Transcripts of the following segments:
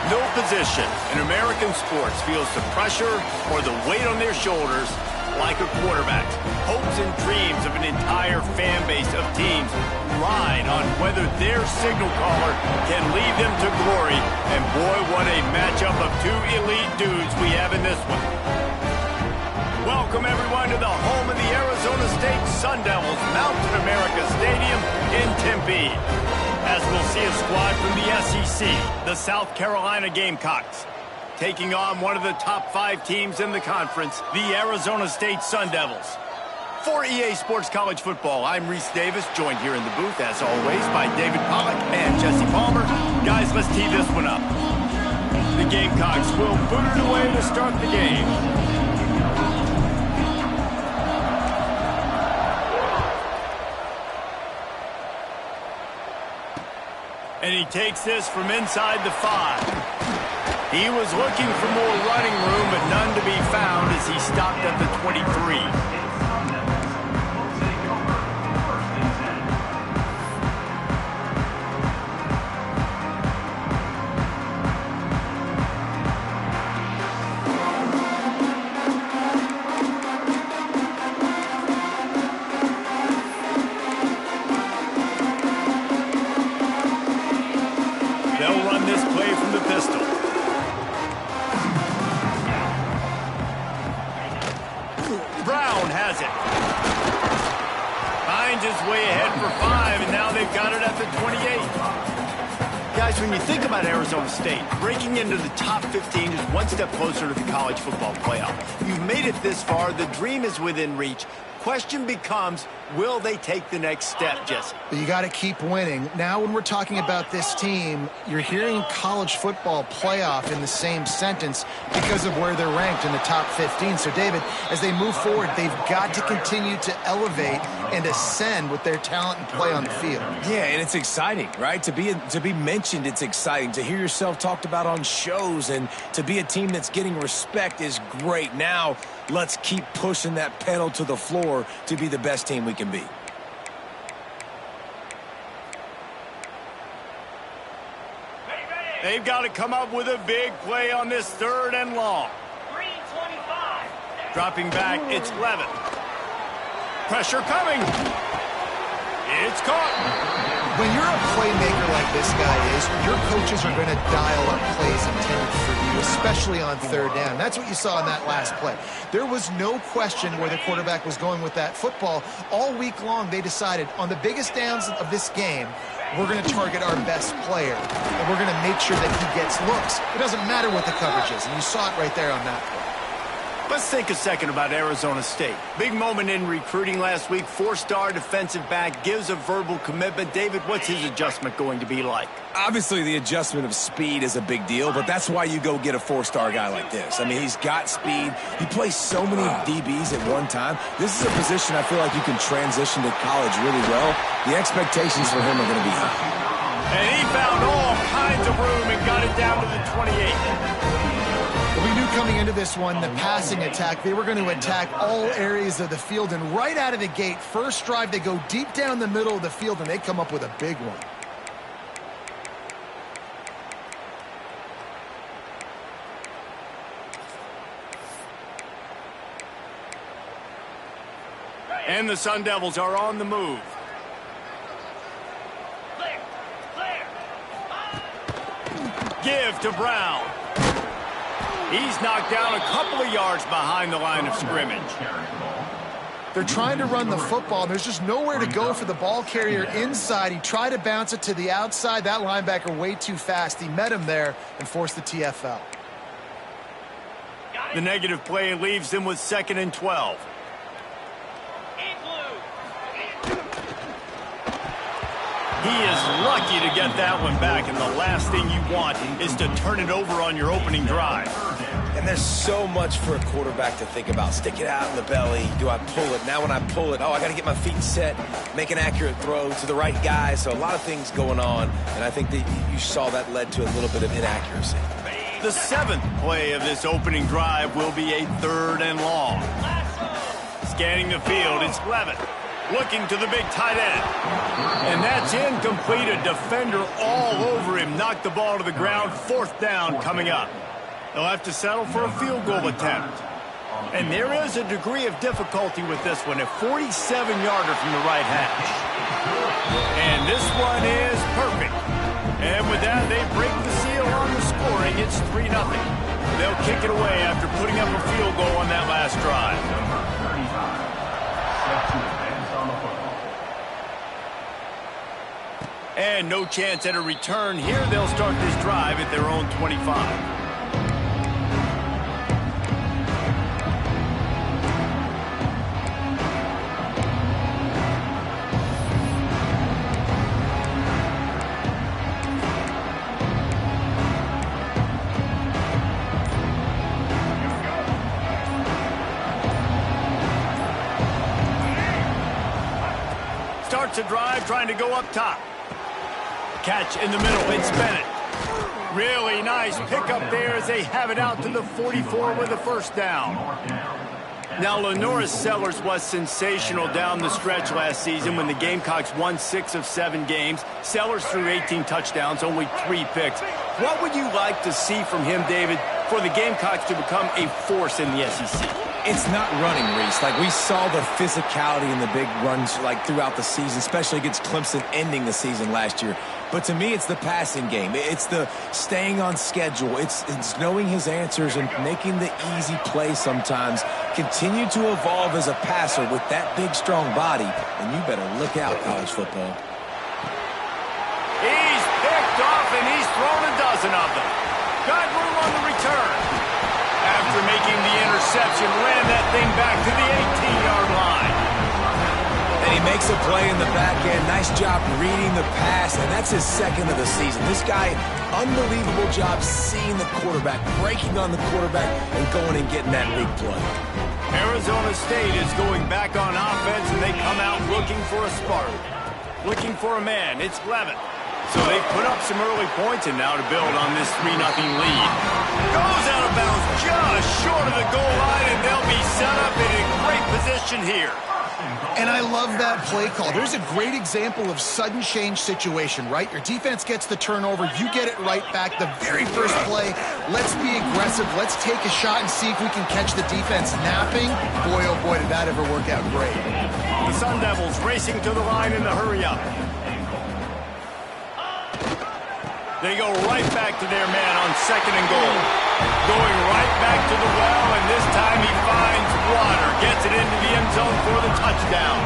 No position in American sports feels the pressure or the weight on their shoulders like a quarterback's. Hopes and dreams of an entire fan base of teams ride on whether their signal caller can lead them to glory. And boy, what a matchup of two elite dudes we have in this one. Welcome, everyone, to the home of the Arizona State Sun Devils, Mountain America Stadium in Tempe. As we'll see a squad from the SEC, the South Carolina Gamecocks, taking on one of the top 5 teams in the conference, the Arizona State Sun Devils. For EA Sports College Football, I'm Reese Davis, joined here in the booth, as always, by David Pollack and Jesse Palmer. Guys, let's tee this one up. The Gamecocks will boot it away to start the game. And he takes this from inside the 5. He was looking for more running room, but none to be found as he stopped at the 23. They'll run this play from the pistol. Brown has it. Finds his way ahead for 5, and now they've got it at the 28. Guys, when you think about Arizona State, breaking into the top 15 is one step closer to the college football playoff. You've made it this far. The dream is within reach. Question becomes, will they take the next step, Jesse? You got to keep winning. Now when we're talking about this team, you're hearing college football playoff in the same sentence because of where they're ranked in the top 15. So, David, as they move forward, they've got to continue to elevate and ascend with their talent and play on the field. Yeah, and it's exciting, right? To be mentioned, it's exciting. To hear yourself talked about on shows and to be a team that's getting respect is great. Now, let's keep pushing that pedal to the floor to be the best team we can be. They've got to come up with a big play on this 3rd and long. 3:25. Dropping back, it's Levin. Pressure coming. It's caught. When you're a playmaker like this guy is, your coaches are going to dial up plays intended for you, especially on 3rd down. That's what you saw in that last play. There was no question where the quarterback was going with that football. All week long, they decided on the biggest downs of this game, we're going to target our best player, and we're going to make sure that he gets looks. It doesn't matter what the coverage is, and you saw it right there on that play. Let's think a second about Arizona State. Big moment in recruiting last week. 4-star defensive back gives a verbal commitment. David, what's his adjustment going to be like? Obviously, the adjustment of speed is a big deal, but that's why you go get a 4-star guy like this. I mean, he's got speed. He plays so many DBs at one time. This is a position I feel like you can transition to college really well. The expectations for him are going to be high. And he found all kinds of room and got it down to the 28. We knew coming into this one, the passing attack, they were going to attack all areas of the field, and right out of the gate, first drive, they go deep down the middle of the field, and they come up with a big one. And the Sun Devils are on the move. Give to Brown. He's knocked down a couple of yards behind the line of scrimmage. They're trying to run the football, and there's just nowhere to go for the ball carrier inside. He tried to bounce it to the outside. That linebacker way too fast. He met him there and forced the TFL. The negative play leaves them with 2nd and 12. He is lucky to get that one back, and the last thing you want is to turn it over on your opening drive. And there's so much for a quarterback to think about. Stick it out in the belly. Do I pull it? Now when I pull it, I got to get my feet set, make an accurate throw to the right guy. So a lot of things going on, and I think that you saw that led to a little bit of inaccuracy. The 7th play of this opening drive will be a 3rd and long. Scanning the field, it's Levin. looking to the big tight end. And that's incomplete. A defender all over him. Knocked the ball to the ground. 4th down coming up. They'll have to settle for a field goal attempt. And there is a degree of difficulty with this one. A 47-yarder from the right hash. And this one is perfect. And with that, they break the seal on the scoring. It's 3-0. They'll kick it away after putting up a field goal on that last drive. And no chance at a return here. They'll start this drive at their own 25. Starts a drive trying to go up top. Catch in the middle. It's Bennett. Really nice pickup there as they have it out to the 44 with a 1st down. Now, Lenoris Sellers was sensational down the stretch last season when the Gamecocks won 6 of 7 games. Sellers threw 18 touchdowns, only 3 picks. What would you like to see from him, David, for the Gamecocks to become a force in the SEC? It's not running, Reese. Like, we saw the physicality in the big runs, like, throughout the season, especially against Clemson ending the season last year. But to me, it's the passing game. It's the staying on schedule. It's knowing his answers and making the easy play sometimes. Continue to evolve as a passer with that big, strong body, and you better look out, college football. He's picked off, and he's thrown a dozen of them. Got room on the return. After making the interception, ran that thing back to the 18-yard line. And he makes a play in the back end. Nice job reading the pass, and that's his 2nd of the season. This guy, unbelievable job seeing the quarterback, breaking on the quarterback, and going and getting that big play. Arizona State is going back on offense, and they come out looking for a spark. Looking for a man. It's Levin. So they put up some early points, and now to build on this 3-0 lead. Goes out of bounds just short of the goal line, and they'll be set up in a great position here. And I love that play call. There's a great example of sudden change situation, right? Your defense gets the turnover. You get it right back. The very first play, let's be aggressive. Let's take a shot and see if we can catch the defense napping. Boy, oh boy, did that ever work out great. The Sun Devils racing to the line in the hurry-up. They go right back to their man on 2nd and goal. Going right back to the well, and this time he finds water. Gets it into the end zone for the touchdown.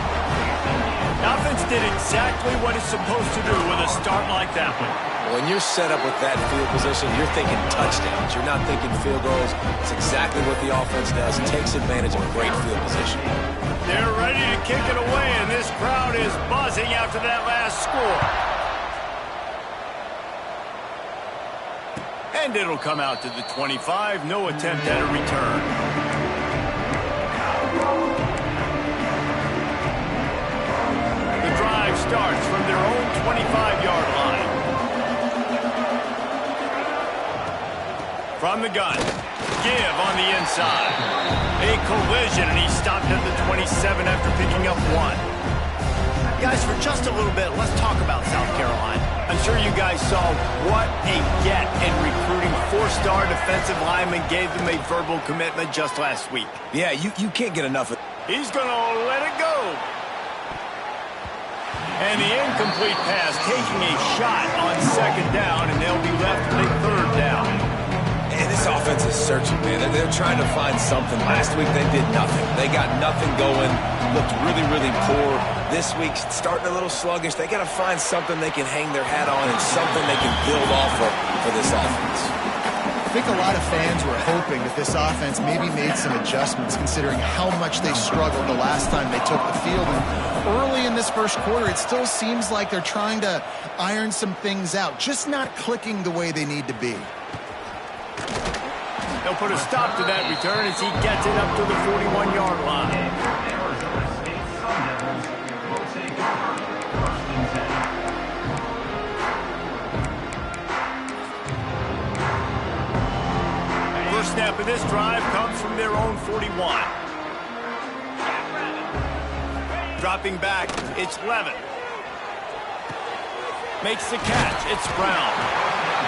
The offense did exactly what it's supposed to do with a start like that one. When you're set up with that field position, you're thinking touchdowns. You're not thinking field goals. It's exactly what the offense does. Takes advantage of a great field position. They're ready to kick it away, and this crowd is buzzing after that last score. And it'll come out to the 25. No attempt at a return. The drive starts from their own 25-yard line. From the gun. Give on the inside. A collision, and he stopped at the 27 after picking up 1. Guys, for just a little bit, let's talk about South Carolina. I'm sure you guys saw what a get in recruiting. 4-star defensive lineman gave them a verbal commitment just last week. Yeah, you can't get enough of it. He's going to let it go. And the incomplete pass taking a shot on 2nd down, and they'll be left with a 3rd down. And this offense is searching, man. They're trying to find something. Last week they did nothing. They got nothing going. Looked really, really poor. This week, starting a little sluggish. They got to find something they can hang their hat on and something they can build off of for this offense. I think a lot of fans were hoping that this offense maybe made some adjustments considering how much they struggled the last time they took the field. And early in this first quarter, it still seems like they're trying to iron some things out, just not clicking the way they need to be. They'll put a stop to that return as he gets it up to the 41-yard line. First snap of this drive comes from their own 41. dropping back. It's Levin. Makes the catch. It's Brown.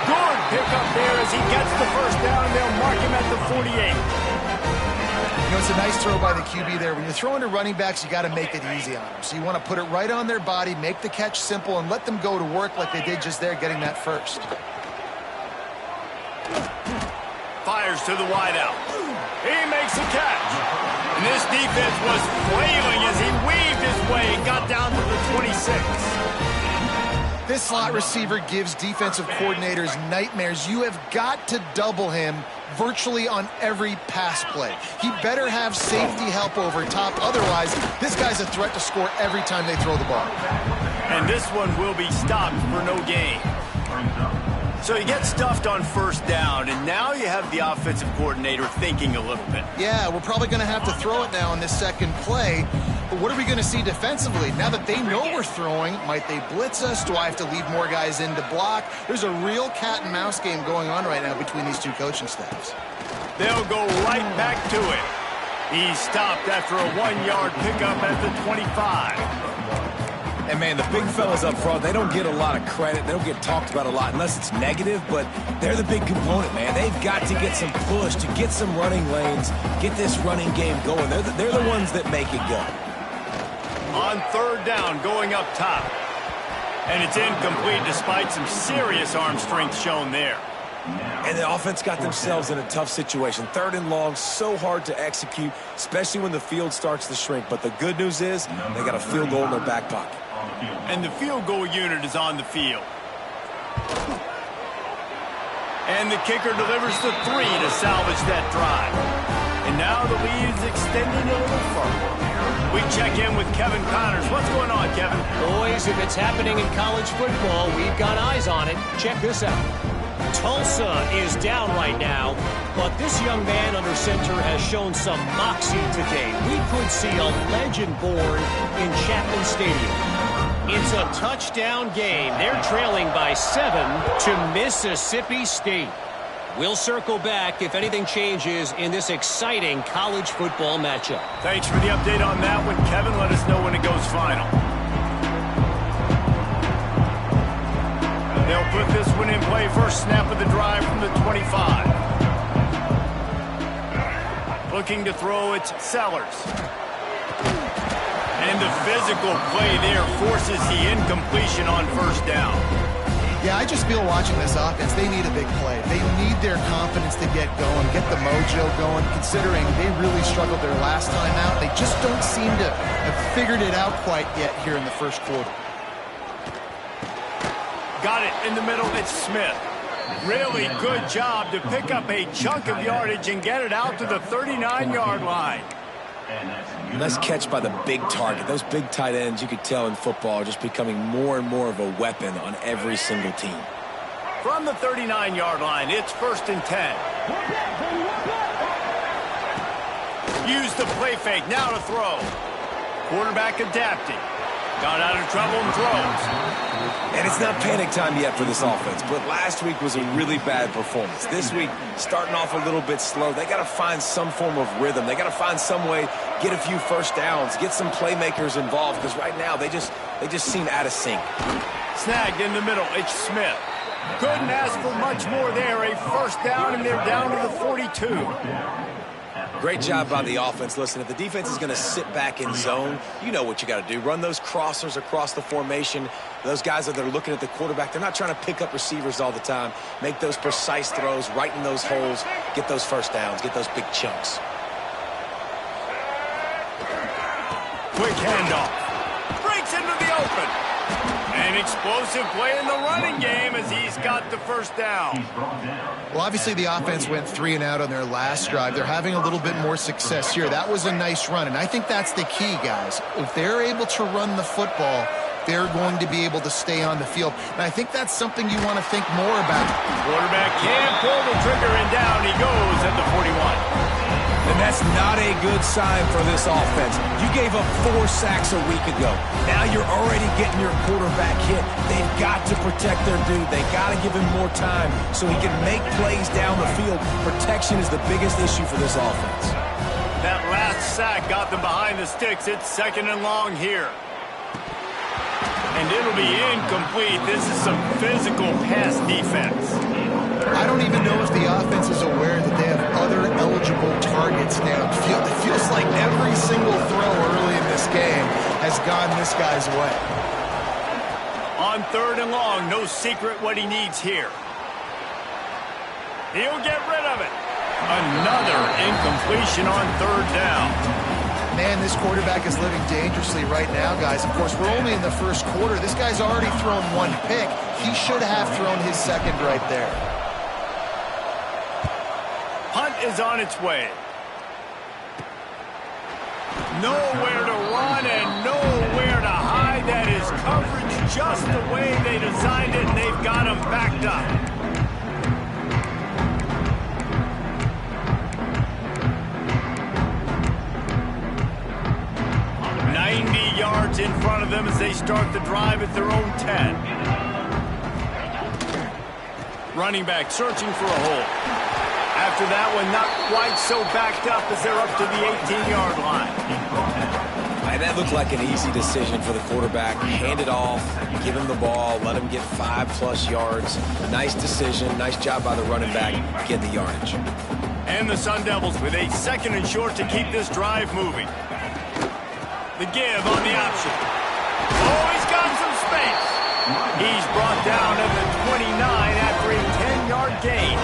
Good pickup there as he gets the first down, and they'll mark him at the 48. You know, it's a nice throw by the QB there. When you're throwing to running backs, you got to make it easy on them. So you want to put it right on their body, make the catch simple, and let them go to work like they did just there, getting that first. Fires to the wideout. He makes a catch. And this defense was flailing as he weaved his way and got down to the 26. This slot receiver gives defensive coordinators nightmares. You have got to double him virtually on every pass play. He better have safety help over top. Otherwise, this guy's a threat to score every time they throw the ball. And this one will be stopped for no gain. So you get stuffed on first down, and now you have the offensive coordinator thinking a little bit. Yeah, we're probably going to have to throw it now on this second play. But what are we going to see defensively? Now that they know we're throwing, might they blitz us? Do I have to leave more guys in to block? There's a real cat and mouse game going on right now between these two coaching staffs. They'll go right back to it. He's stopped after a 1-yard pickup at the 25. And, man, the big fellas up front, they don't get a lot of credit. They don't get talked about a lot unless it's negative, but they're the big component, man. They've got to get some push, to get some running lanes, get this running game going. They're the ones that make it go. On third down, going up top. And it's incomplete despite some serious arm strength shown there. And the offense got themselves in a tough situation. Third and long, so hard to execute, especially when the field starts to shrink. But the good news is they got a field goal in their back pocket. And the field goal unit is on the field. And the kicker delivers the 3 to salvage that drive. And now the lead is extending a little further. We check in with Kevin Connors. What's going on, Kevin? Boys, if it's happening in college football, we've got eyes on it. Check this out. Tulsa is down right now, but this young man under center has shown some moxie today. We could see a legend born in Chapman Stadium. It's a touchdown game. They're trailing by 7 to Mississippi State. We'll circle back if anything changes in this exciting college football matchup. Thanks for the update on that one, Kevin. Let us know when it goes final. They'll put this one in play. First snap of the drive from the 25. Looking to throw, it's Sellers. And the physical play there forces the incompletion on first down. Yeah, I just feel watching this offense, they need a big play. They need their confidence to get going, get the mojo going, considering they really struggled their last time out. They just don't seem to have figured it out quite yet here in the first quarter. Got it in the middle. It's Smith. Really good job to pick up a chunk of yardage and get it out to the 39-yard line. Nice catch by the big target. Those big tight ends, you could tell in football, are just becoming more and more of a weapon on every single team. From the 39-yard line, it's 1st and 10. Use the play fake. Now to throw. Quarterback adapting. Got out of trouble and throws. And it's not panic time yet for this offense, but last week was a really bad performance. This week, starting off a little bit slow. They got to find some form of rhythm. They got to find some way, get a few first downs, get some playmakers involved, because right now they just seem out of sync. Snagged in the middle. It's Smith. Couldn't ask for much more there. A first down, and they're down to the 42. Great job by the offense. Listen, if the defense is going to sit back in zone, you know what you got to do. Run those crossers across the formation. Those guys that are looking at the quarterback, they're not trying to pick up receivers all the time. Make those precise throws, right in those holes, get those first downs, get those big chunks. Quick handoff. Breaks into the open. An explosive play in the running game as he's got the first down. Well, obviously the offense went 3 and out on their last drive. They're having a little bit more success here. That was a nice run, and I think that's the key, guys. If they're able to run the football, they're going to be able to stay on the field. And I think that's something you want to think more about. Quarterback can't pull the trigger, and down he goes at the 41. And that's not a good sign for this offense. You gave up 4 sacks a week ago. Now you're already getting your quarterback hit. They've got to protect their dude. They got to give him more time so he can make plays down the field. Protection is the biggest issue for this offense. That last sack got them behind the sticks. It's 2nd and long here. And it'll be incomplete. This is some physical pass defense. I don't even know if the offense is aware that they have other eligible targets downfield. It feels like every single throw early in this game has gone this guy's way. On 3rd and long, no secret what he needs here. He'll get rid of it. Another incompletion on 3rd down. Man, this quarterback is living dangerously right now, guys. Of course, we're only in the first quarter. This guy's already thrown 1 pick. He should have thrown his 2nd right there. Punt is on its way. Nowhere to run and nowhere to hide. That is coverage just the way they designed it, and they've got him backed up. 90 yards in front of them as they start the drive at their own 10. Running back searching for a hole. After that one, not quite so backed up as they're up to the 18-yard line. And that looked like an easy decision for the quarterback. Hand it off, give him the ball, let him get 5+ yards. Nice decision. Nice job by the running back. Get the yardage. And the Sun Devils with a 2nd and short to keep this drive moving. The give on the option. Oh, he's got some space. He's brought down at the 29 after a 10-yard gain.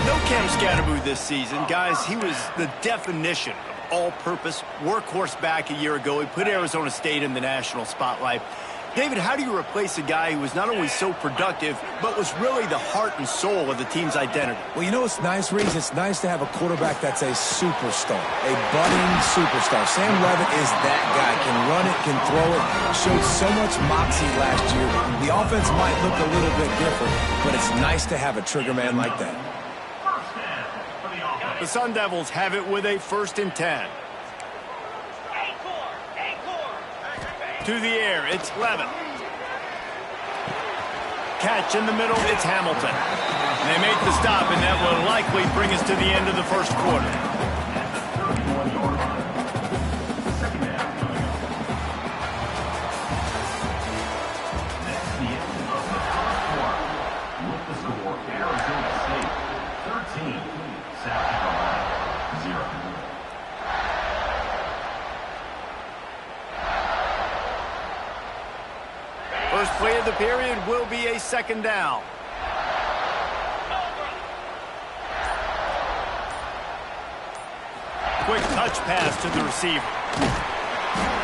No Cam Scatterboo this season. Guys, he was the definition of all-purpose workhorse back a year ago. He put Arizona State in the national spotlight. David, how do you replace a guy who was not only so productive, but was really the heart and soul of the team's identity? Well, you know what's nice, Reese? It's nice to have a quarterback that's a superstar, a budding superstar. Sam Levitt is that guy. Can run it, can throw it, showed so much moxie last year. The offense might look a little bit different, but it's nice to have a trigger man like that. The Sun Devils have it with a 1st and 10. To the air, it's Levitt. Catch in the middle, it's Hamilton. They make the stop, and that will likely bring us to the end of the first quarter. With the score, Arizona State 13, South Carolina 0. First play of the period will be a 2nd down. Quick touch pass to the receiver.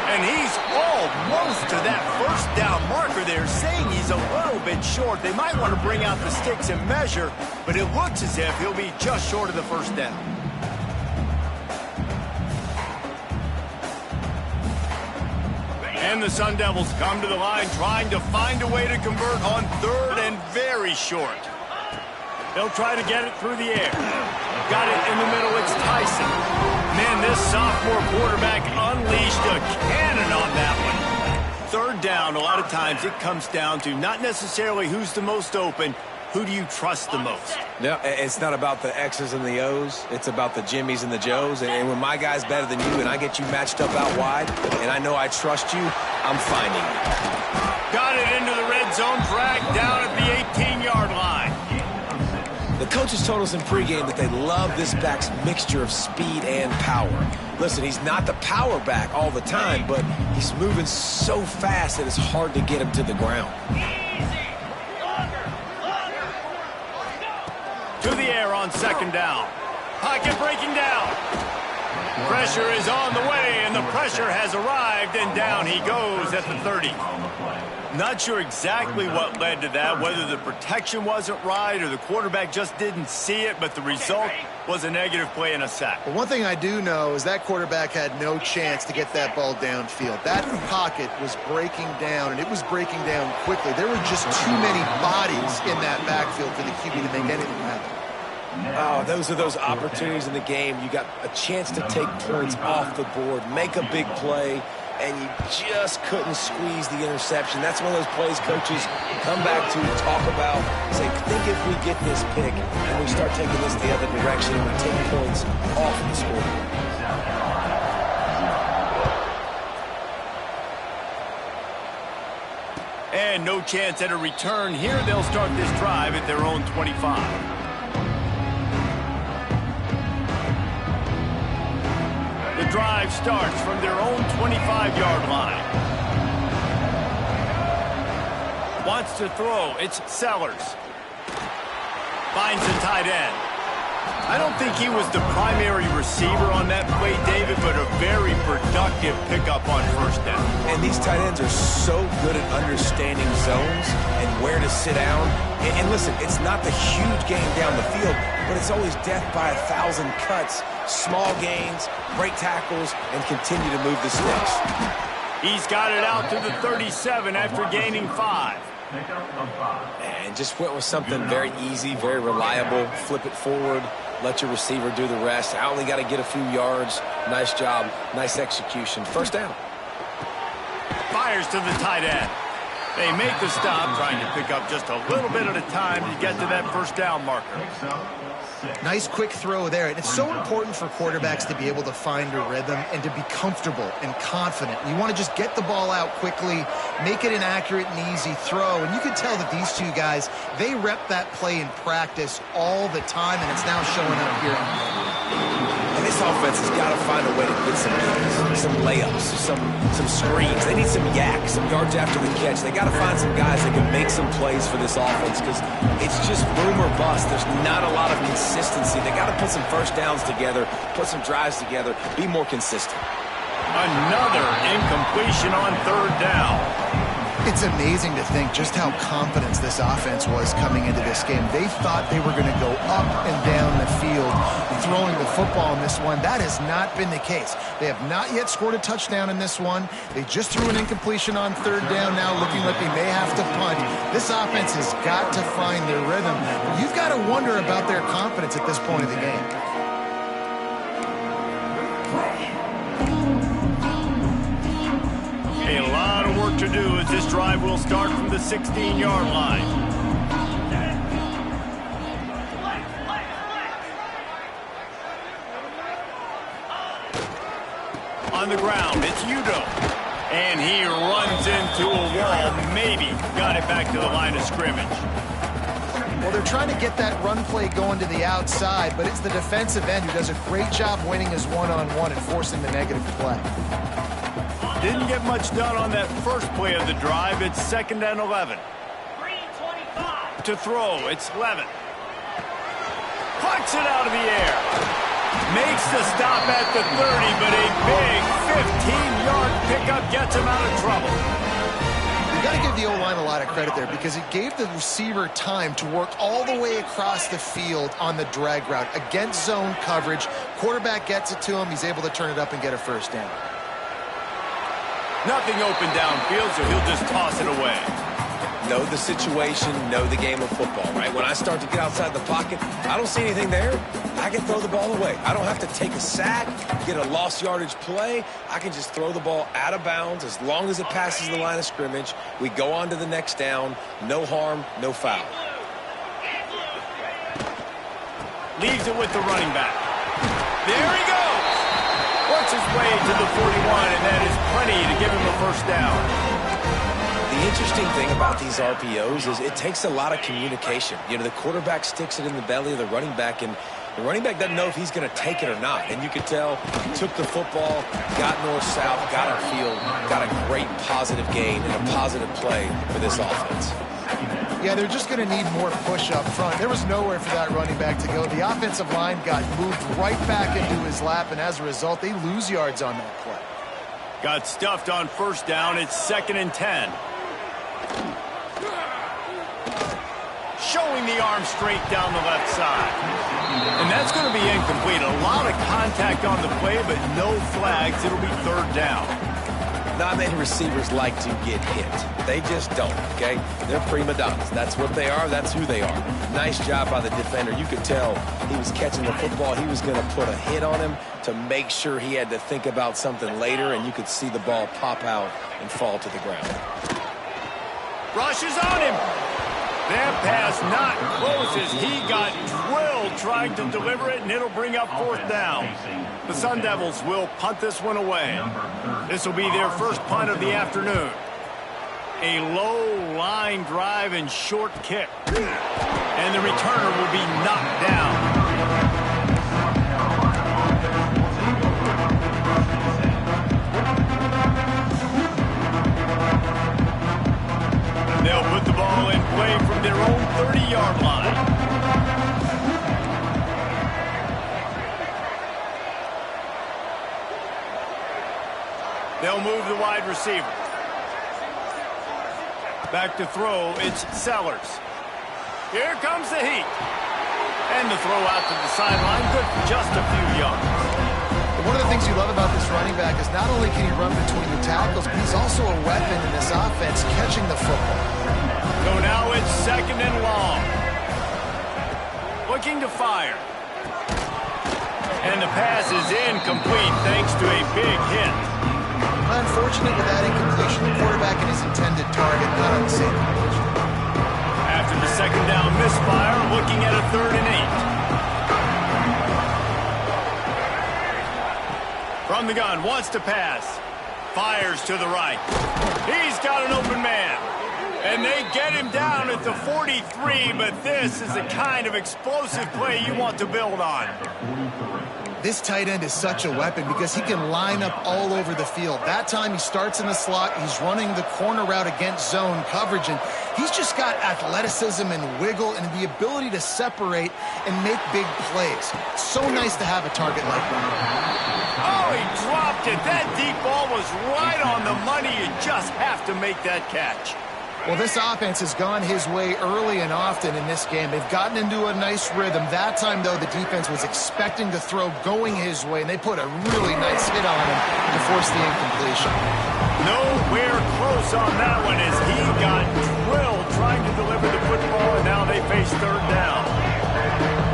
And he's almost to that 1st down marker there, saying he's a little bit short. They might want to bring out the sticks and measure, but it looks as if he'll be just short of the 1st down. And the Sun Devils come to the line trying to find a way to convert on 3rd and very short. They'll try to get it through the air. Got it in the middle, it's Tyson. Man, this sophomore quarterback unleashed a cannon on that one. 3rd down, a lot of times it comes down to not necessarily who's the most open, who do you trust the most? No, it's not about the X's and the O's. It's about the Jimmies and the Joes. And when my guy's better than you and I get you matched up out wide and I know I trust you, I'm finding you. Got it into the red zone, dragged down at the 18-yard line. The coaches told us in pregame that they love this back's mixture of speed and power. Listen, he's not the power back all the time, but he's moving so fast that it's hard to get him to the ground. To the air on 2nd down. Pocket breaking down. Pressure is on the way, and the pressure has arrived, and down he goes at the 30. Not sure exactly what led to that, whether the protection wasn't right or the quarterback just didn't see it, but the result was a negative play and a sack. But one thing I do know is that quarterback had no chance to get that ball downfield. That pocket was breaking down, and it was breaking down quickly. There were just too many bodies in that backfield for the QB to make anything happen. Oh, those are those opportunities in the game. You got a chance to take points off the board, make a big play, and you just couldn't squeeze the interception. That's one of those plays coaches come back to, talk about, say, think if we get this pick and we start taking this the other direction and we take points off the scoreboard. And no chance at a return here. They'll start this drive at their own 25. The drive starts from their own 25-yard line. Wants to throw. It's Sellers. Finds the tight end. I don't think he was the primary receiver on that play, David, but a very productive pickup on first down. And these tight ends are so good at understanding zones and where to sit down. And listen, it's not the huge game down the field, but it's always death by 1,000 cuts, small gains, break tackles, and continue to move the sticks. He's got it out to the 37 after gaining 5. And just went with something very easy, very reliable. Flip it forward, let your receiver do the rest. I only got to get a few yards. Nice job, nice execution. First down. Fires to the tight end. They make the stop, trying to pick up just a little bit at a time to get to that first down marker. Nice quick throw there. And it's so important for quarterbacks to be able to find a rhythm and to be comfortable and confident. You want to just get the ball out quickly, make it an accurate and easy throw. And you can tell that these two guys, they rep that play in practice all the time, and it's now showing up here. And this offense has got to find a way to get some layups, some screens. They need some yaks, some yards after the catch. They got to find some guys that can make some plays for this offense, because it's just boom or bust. There's not a lot of consistency. They got to put some first downs together, put some drives together, be more consistent. Another incompletion on third down. It's amazing to think just how confident this offense was coming into this game. They thought they were going to go up and down the field throwing the football in this one. That has not been the case. They have not yet scored a touchdown in this one. They just threw an incompletion on third down now, looking like they may have to punt. This offense has got to find their rhythm. You've got to wonder about their confidence at this point of the game. A lot of work to do as this drive will start from the 16-yard line. On the ground, it's Udo. And he runs into a wall. Maybe got it back to the line of scrimmage. Well, they're trying to get that run play going to the outside, but it's the defensive end who does a great job winning his one-on-one and forcing the negative play. Didn't get much done on that first play of the drive. It's 2nd and 11. 3:25. To throw, it's Levin. Plucks it out of the air. Makes the stop at the 30, but a big 15-yard pickup gets him out of trouble. You got to give the O-line a lot of credit there, because it gave the receiver time to work all the way across the field on the drag route against zone coverage. Quarterback gets it to him. He's able to turn it up and get a first down. Nothing open downfield, so he'll just toss it away. Know the situation, know the game of football, right? When I start to get outside the pocket, I don't see anything there, I can throw the ball away. I don't have to take a sack, get a lost yardage play. I can just throw the ball out of bounds as long as it passes the line of scrimmage. We go on to the next down. No harm, no foul. Leaves it with the running back. There he goes. Works his way to the 41, and that is plenty to give him a first down. The interesting thing about these RPOs is it takes a lot of communication. You know, the quarterback sticks it in the belly of the running back, and the running back doesn't know if he's going to take it or not. And you could tell he took the football, got north-south, got upfield, got a great positive gain and a positive play for this offense. Yeah, they're just going to need more push up front. There was nowhere for that running back to go. The offensive line got moved right back into his lap, and as a result, they lose yards on that play. Got stuffed on first down. It's 2nd and 10. Showing the arm straight down the left side. And that's going to be incomplete. A lot of contact on the play, but no flags. It'll be 3rd down. Not many receivers like to get hit. They just don't, okay? They're prima donnas. That's what they are. That's who they are. Nice job by the defender. You could tell he was catching the football. He was going to put a hit on him to make sure he had to think about something later, and you could see the ball pop out and fall to the ground. Rushes on him. That pass not close as he got drilled trying to deliver it, and it'll bring up 4th down. The Sun Devils will punt this one away. This will be their first punt of the afternoon. A low line drive and short kick. And the returner will be knocked down. They'll put the ball in play from their own 30-yard line. They'll move the wide receiver. Back to throw, it's Sellers. Here comes the heat. And the throw out to the sideline, good for just a few yards. One of the things you love about this running back is not only can he run between the tackles, but he's also a weapon in this offense catching the football. So now it's 2nd and long. Looking to fire. And the pass is incomplete thanks to a big hit. Unfortunate with that incompletion, the quarterback and his intended target not on the same page. After the 2nd down misfire, looking at a 3rd and 8. From the gun, wants to pass. Fires to the right. He's got an open man. And they get him down at the 43, but this is the kind of explosive play you want to build on. This tight end is such a weapon because he can line up all over the field. That time he starts in the slot, he's running the corner route against zone coverage, and he's just got athleticism and wiggle and the ability to separate and make big plays. So nice to have a target like that. Oh, he dropped it. That deep ball was right on the money. You just have to make that catch. Well, this offense has gone his way early and often in this game. They've gotten into a nice rhythm. That time, though, the defense was expecting the throw going his way, and they put a really nice hit on him to force the incompletion. Nowhere close on that one as he got drilled trying to deliver the football, and now they face 3rd down.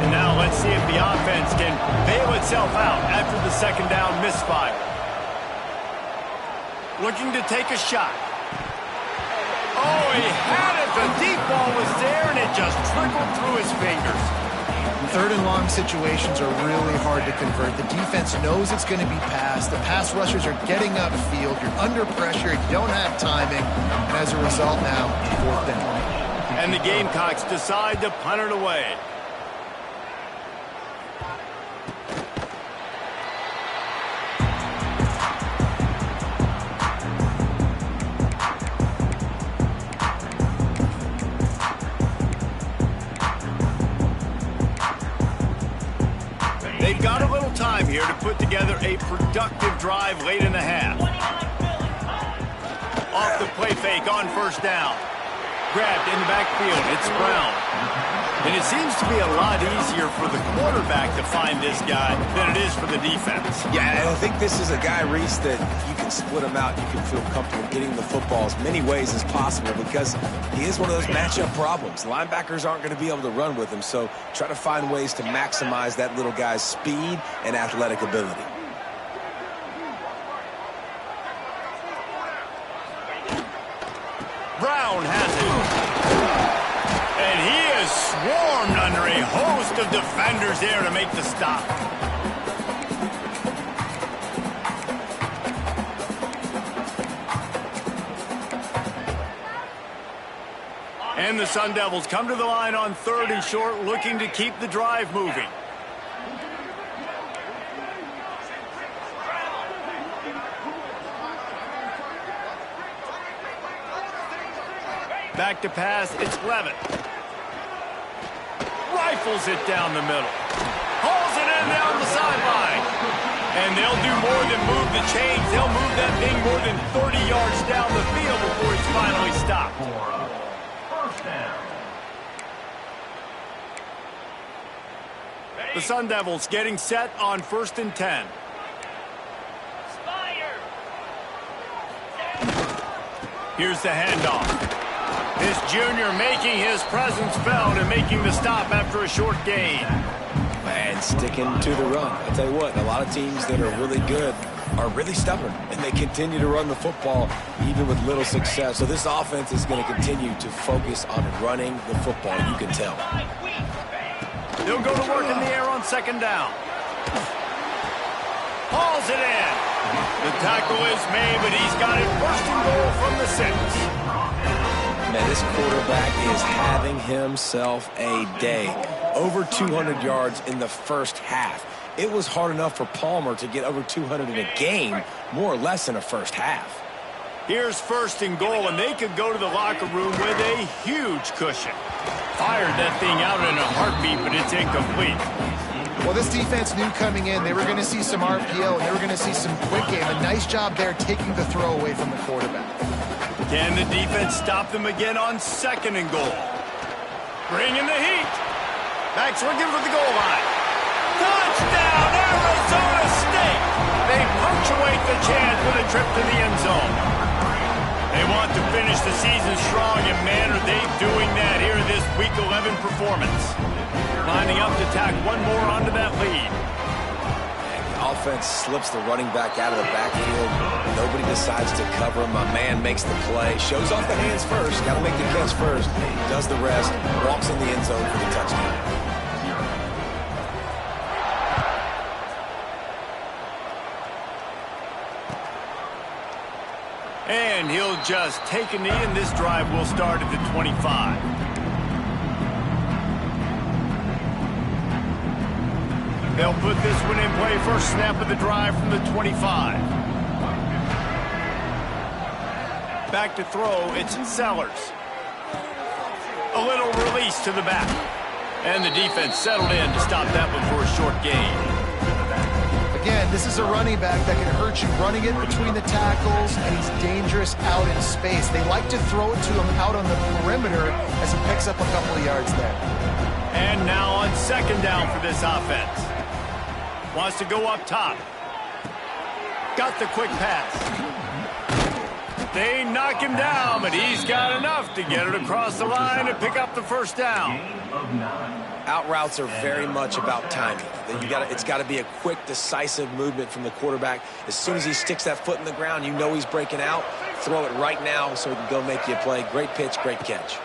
And now let's see if the offense can bail itself out after the 2nd down misfire. Looking to take a shot. Oh, he had it. The deep ball was there, and it just trickled through his fingers. 3rd and long situations are really hard to convert. The defense knows it's going to be passed. The pass rushers are getting upfield. You're under pressure. You don't have timing. And as a result now, 4th down. And the Gamecocks decide to punt it away. They've got a little time here to put together a productive drive late in the half. Off the play fake on 1st down. Grabbed in the backfield. It's Brown. And it seems to be a lot easier for the quarterback to find this guy than it is for the defense. Yeah, and I think this is a guy, Reese, that you can split him out. You can feel comfortable getting the football as many ways as possible because he is one of those matchup problems. Linebackers aren't going to be able to run with him, so try to find ways to maximize that little guy's speed and athletic ability. Brown has it. And he is swarmed under a host of defenders there to make the stop. And the Sun Devils come to the line on 3rd and short, looking to keep the drive moving. Back to pass, it's Levitt. Rifles it down the middle. Hauls it in down the sideline. And they'll do more than move the chains. They'll move that thing more than 30 yards down the field before it's finally stopped. 1st down. The Sun Devils getting set on 1st and 10. Here's the handoff. This junior making his presence felt and making the stop after a short gain. And sticking to the run. I'll tell you what, a lot of teams that are really good are really stubborn, and they continue to run the football even with little success. So this offense is going to continue to focus on running the football, you can tell. They'll go to work in the air on 2nd down. Hauls it in. The tackle is made, but he's got it first and goal from the 6. Man, this quarterback is having himself a day. Over 200 yards in the first half. It was hard enough for Palmer to get over 200 in a game, more or less in a first half. Here's first and goal, and they could go to the locker room with a huge cushion. Fired that thing out in a heartbeat, but it's incomplete. Well, this defense knew coming in they were going to see some RPO, and they were going to see some quick game. A nice job there taking the throw away from the quarterback. Can the defense stop them again on second and goal? Bringing the heat. Max looking for the goal line. Touchdown, Arizona State! They punctuate the chance with a trip to the end zone. They want to finish the season strong, and man, are they doing that here in this Week 11 performance. Lining up to tack one more onto that lead. And the offense slips the running back out of the backfield. Nobody decides to cover him. My man makes the play. Shows off the hands first. Got to make the catch first. Does the rest. Walks in the end zone for the touchdown. And he'll just take a knee, and this drive will start at the 25. They'll put this one in play. First snap of the drive from the 25. Back to throw, it's Sellers. A little release to the back. And the defense settled in to stop that one for a short gain. Again, this is a running back that can hurt you running it between the tackles, and he's dangerous out in space. They like to throw it to him out on the perimeter as he picks up a couple of yards there. And now on second down for this offense. Wants to go up top. Got the quick pass. They knock him down, but he's got enough to get it across the line and pick up the first down. Out routes are very much about timing. It's got to be a quick, decisive movement from the quarterback. As soon as he sticks that foot in the ground, you know he's breaking out. Throw it right now so he can go make you a play. Great pitch, great catch.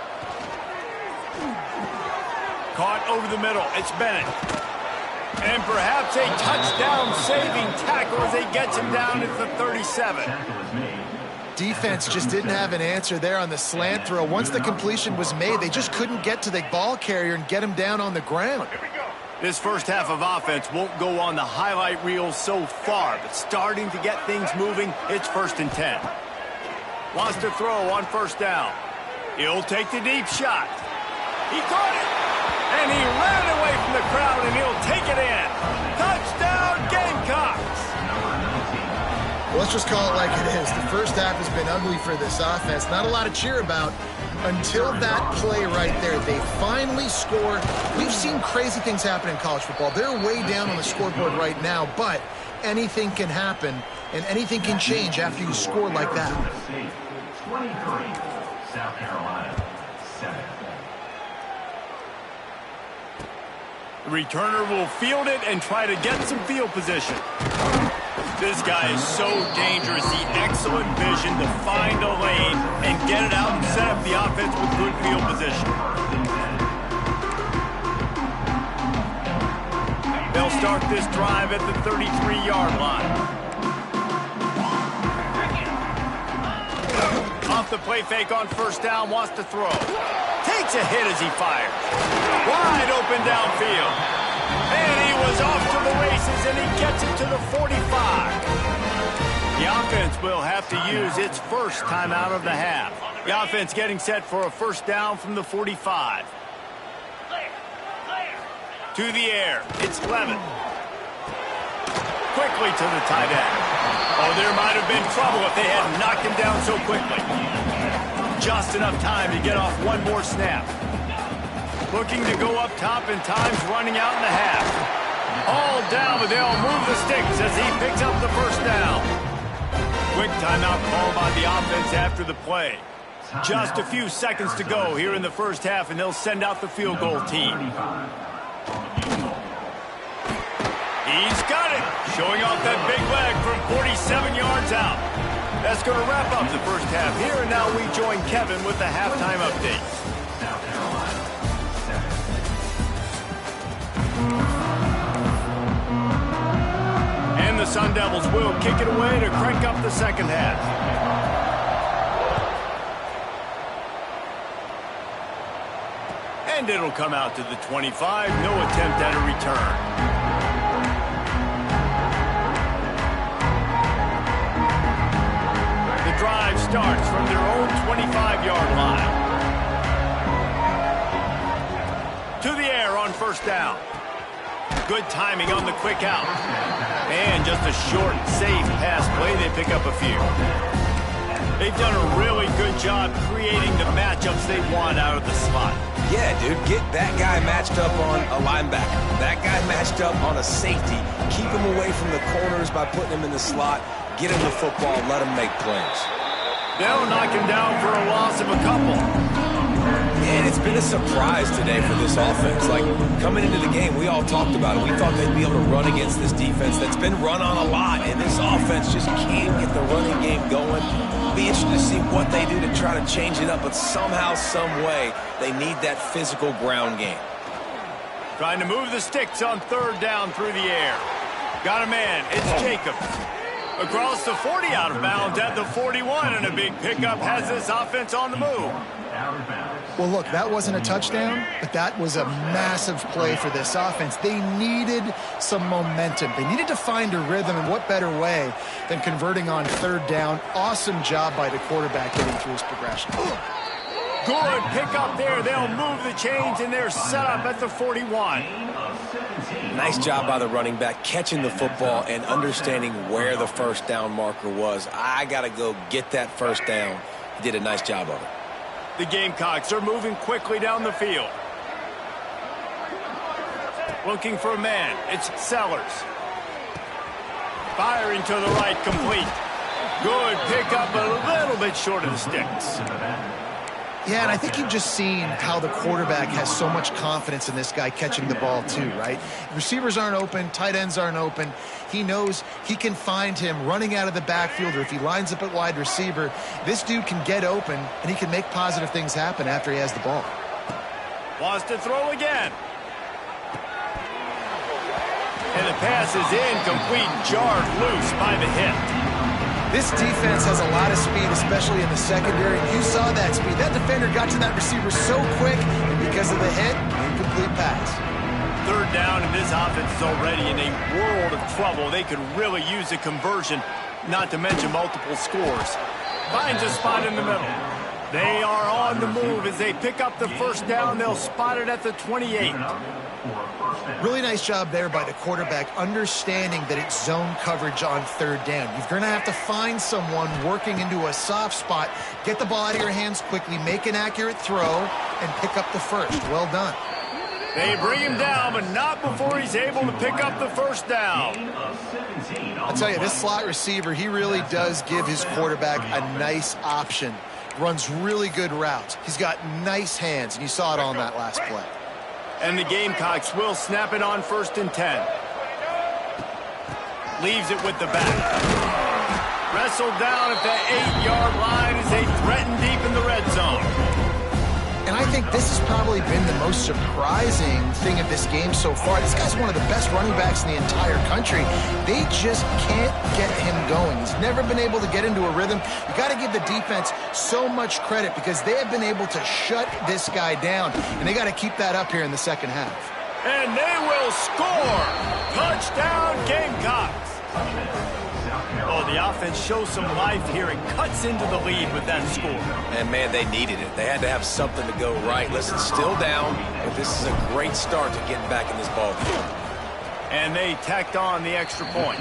Caught over the middle. It's Bennett. And perhaps a touchdown-saving tackle as he gets him down at the 37. Defense just didn't have an answer there on the slant throw. Once the completion was made, they just couldn't get to the ball carrier and get him down on the ground. This first half of offense won't go on the highlight reel so far, but starting to get things moving, it's 1st and 10. Wants to throw on first down. He'll take the deep shot. He caught it, and he ran away from the crowd, and he'll take it in. Touchdown, Gamecocks! Well, let's just call it like it is. The first half has been ugly for this offense. Not a lot to cheer about until that play right there. They finally score. We've seen crazy things happen in college football. They're way down on the scoreboard right now, but anything can happen, and anything can change after you score like that. 23, South Carolina, 7. The returner will field it and try to get some field position. This guy is so dangerous. The excellent vision to find a lane and get it out and set up the offense with good field position. They'll start this drive at the 33-yard line. Off the play fake on first down, wants to throw. Takes a hit as he fires. Wide open downfield. And he was off to the races, and he gets it to the 45. The offense will have to use its first timeout of the half. The offense getting set for a first down from the 45. To the air. It's Levin. Quickly to the tight end. Oh, there might have been trouble if they had knocked him down so quickly. Just enough time to get off one more snap. Looking to go up top, and time's running out in the half. All down, but they'll move the sticks as he picks up the first down. Quick timeout call by the offense after the play. Just a few seconds to go here in the first half, and they'll send out the field goal team. He's got it, showing off that big leg from 47 yards out. That's going to wrap up the first half here, and now we join Kevin with the halftime update. And the the Sun Devils will kick it away to crank up the second half. And it'll come out to the 25. No attempt at a return. The drive starts from their own 25-yard line. To the air on first down. Good timing on the quick out. And just a short, safe pass play. They pick up a few. They've done a really good job creating the matchups they want out of the slot. Yeah, dude, get that guy matched up on a linebacker. That guy matched up on a safety. Keep him away from the corners by putting him in the slot. Get him the football. Let him make plays. They'll knock him down for a loss of a couple. And it's been a surprise today for this offense. Like, coming into the game, we all talked about it. We thought they'd be able to run against this defense that's been run on a lot, and this offense just can't get the running game going. Be interested to see what they do to try to change it up, but somehow, some way, they need that physical ground game. Trying to move the sticks on third down through the air. Got a man. It's Jacobs. Across the 40, out of bounds at the 41, and a big pickup has this offense on the move. Well, look, that wasn't a touchdown, but that was a massive play for this offense. They needed some momentum. They needed to find a rhythm, and what better way than converting on third down. Awesome job by the quarterback getting through his progression. Good pickup there. They'll move the chains, and they're set up at the 41. Nice job by the running back, catching the football and understanding where the first down marker was. I got to go get that first down. He did a nice job of it. The Gamecocks are moving quickly down the field. Looking for a man. It's Sellers. Firing to the right, complete. Good pickup, a little bit short of the sticks. Yeah, and I think you've just seen how the quarterback has so much confidence in this guy catching the ball too, right? Receivers aren't open, tight ends aren't open. He knows he can find him running out of the backfield, or if he lines up at wide receiver, this dude can get open, and he can make positive things happen after he has the ball. Wants to throw again. And the pass is incomplete, jarred loose by the hit. This defense has a lot of speed, especially in the secondary. You saw that speed. That defender got to that receiver so quick, and because of the hit, incomplete pass. Third down, and this offense is already in a world of trouble. They could really use a conversion, not to mention multiple scores. Finds a spot in the middle. They are on the move as they pick up the first down. They'll spot it at the 28. Really nice job there by the quarterback, understanding that it's zone coverage on third down. You're going to have to find someone working into a soft spot, get the ball out of your hands quickly, make an accurate throw, and pick up the first. Well done. They bring him down, but not before he's able to pick up the first down. I'll tell you, this slot receiver, he really does give his quarterback a nice option. Runs really good routes. He's got nice hands, and you saw it on that last play. And the Gamecocks will snap it on 1st and 10. Leaves it with the back. Wrestled down at the 8-yard line as they threaten deep in the red zone. And I think this has probably been the most surprising thing of this game so far. This guy's one of the best running backs in the entire country. They just can't get him going. He's never been able to get into a rhythm. You got to give the defense so much credit because they have been able to shut this guy down. And they got to keep that up here in the second half. And they will score. Touchdown, Gamecocks. Oh, the offense shows some life here and cuts into the lead with that score. And, man, they needed it. They had to have something to go right. Listen, still down, but this is a great start to getting back in this ball game. And they tacked on the extra point.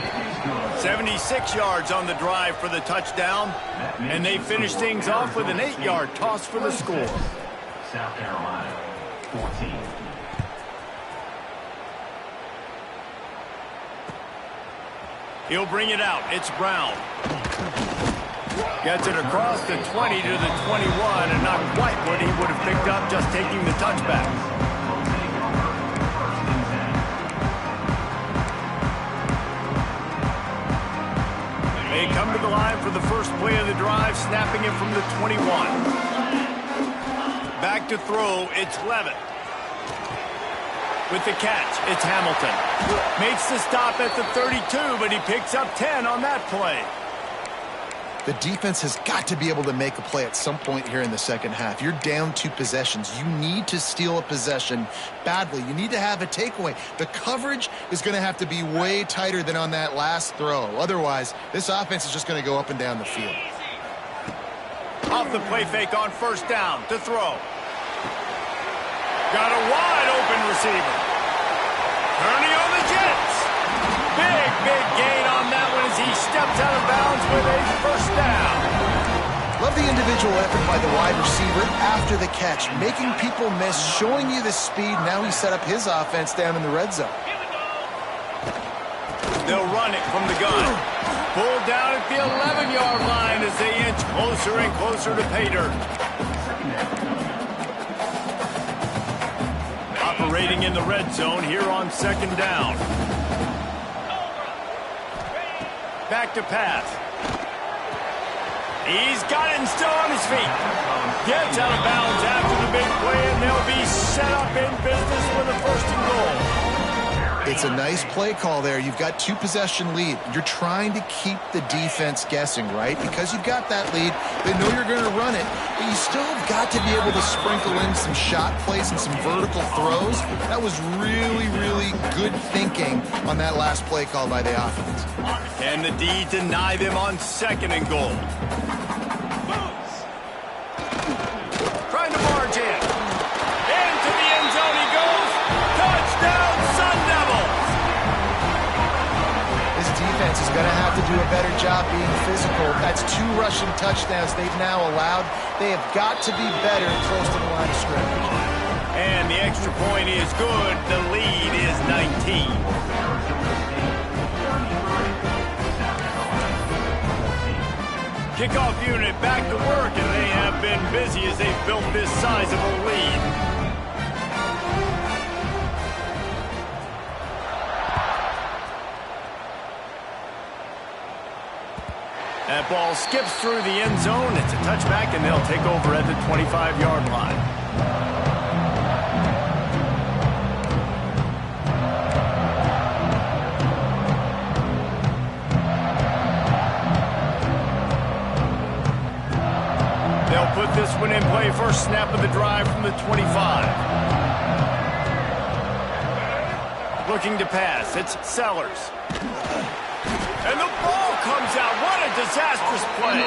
76 yards on the drive for the touchdown. And they finish things off with an 8-yard toss for the score. South Carolina, 14. He'll bring it out. It's Brown. Gets it across the 20 to the 21, and not quite what he would have picked up just taking the touchback. They come to the line for the first play of the drive, snapping it from the 21. Back to throw, it's Levitt. With the catch, it's Hamilton. Makes the stop at the 32, but he picks up 10 on that play. The defense has got to be able to make a play at some point here in the second half. You're down 2 possessions. You need to steal a possession badly. You need to have a takeaway. The coverage is going to have to be way tighter than on that last throw. Otherwise, this offense is just going to go up and down the field. Off the play fake on first down to throw. Got a wide open receiver. Turning on the Jets. Big gain on that one as he steps out of bounds with a first down. Love the individual effort by the wide receiver after the catch, making people miss, showing you the speed. Now he set up his offense down in the red zone. They'll run it from the gun. Pulled down at the 11-yard line as they inch closer and closer to pay dirt. Operating in the red zone here on second down. Back to pass. He's got it and still on his feet. Gets out of bounds after the big play, and they'll be set up in business with a first and goal. It's a nice play call there. You've got 2 possession lead. You're trying to keep the defense guessing, right? Because you've got that lead, they know you're going to run it, but you still have got to be able to sprinkle in some shot plays and some vertical throws. That was really good thinking on that last play call by the offense. Can the D deny them on second and goal? Trying to barge in. Into the end zone he goes. Touchdown, Sun Devils! This defense is going to have to do a better job being physical. That's 2 rushing touchdowns they've now allowed. They have got to be better close to the line of scrimmage. And the extra point is good. The lead is 19. Kickoff unit back to work, and they have been busy as they've built this sizable lead. That ball skips through the end zone. It's a touchback, and they'll take over at the 25-yard line. They'll put this one in play. First snap of the drive from the 25. Looking to pass. It's Sellers. And the ball comes out. What a disastrous play.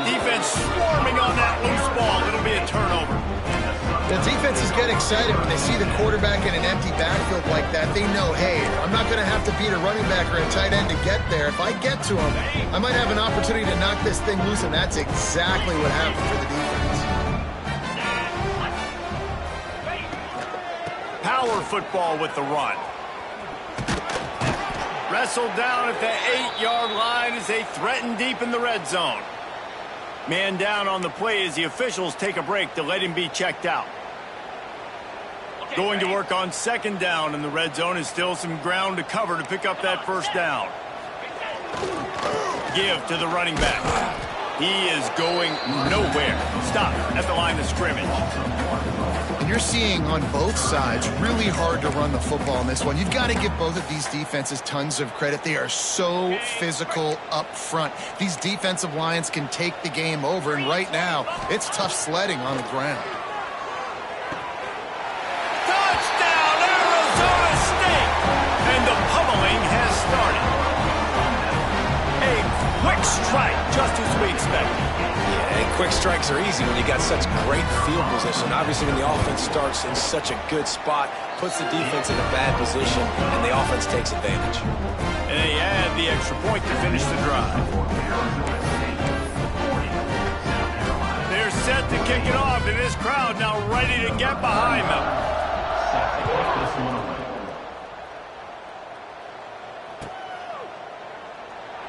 Defense swarming on that loose ball. It'll be a turnover. The defenses get excited when they see the quarterback in an empty backfield like that. They know, hey, I'm not going to have to beat a running back or a tight end to get there. If I get to him, I might have an opportunity to knock this thing loose, and that's exactly what happened for the defense. Power football with the run. Wrestled down at the 8-yard line as they threaten deep in the red zone. Man down on the play as the officials take a break to let him be checked out. Going to work on second down in the red zone is still some ground to cover to pick up that first down. Give to the running back. He is going nowhere. Stop at the line of scrimmage. And you're seeing on both sides really hard to run the football in this one. You've got to give both of these defenses tons of credit. They are so physical up front. These defensive lines can take the game over, and right now, it's tough sledding on the ground. Touchdown, Arizona State! And the pummeling has started. A quick strike, just as we expected. Yeah, and quick strikes are easy when you got such great field position. Obviously, when the offense starts in such a good spot, puts the defense in a bad position, and the offense takes advantage. And they add the extra point to finish the drive. They're set to kick it off, and this crowd now ready to get behind them.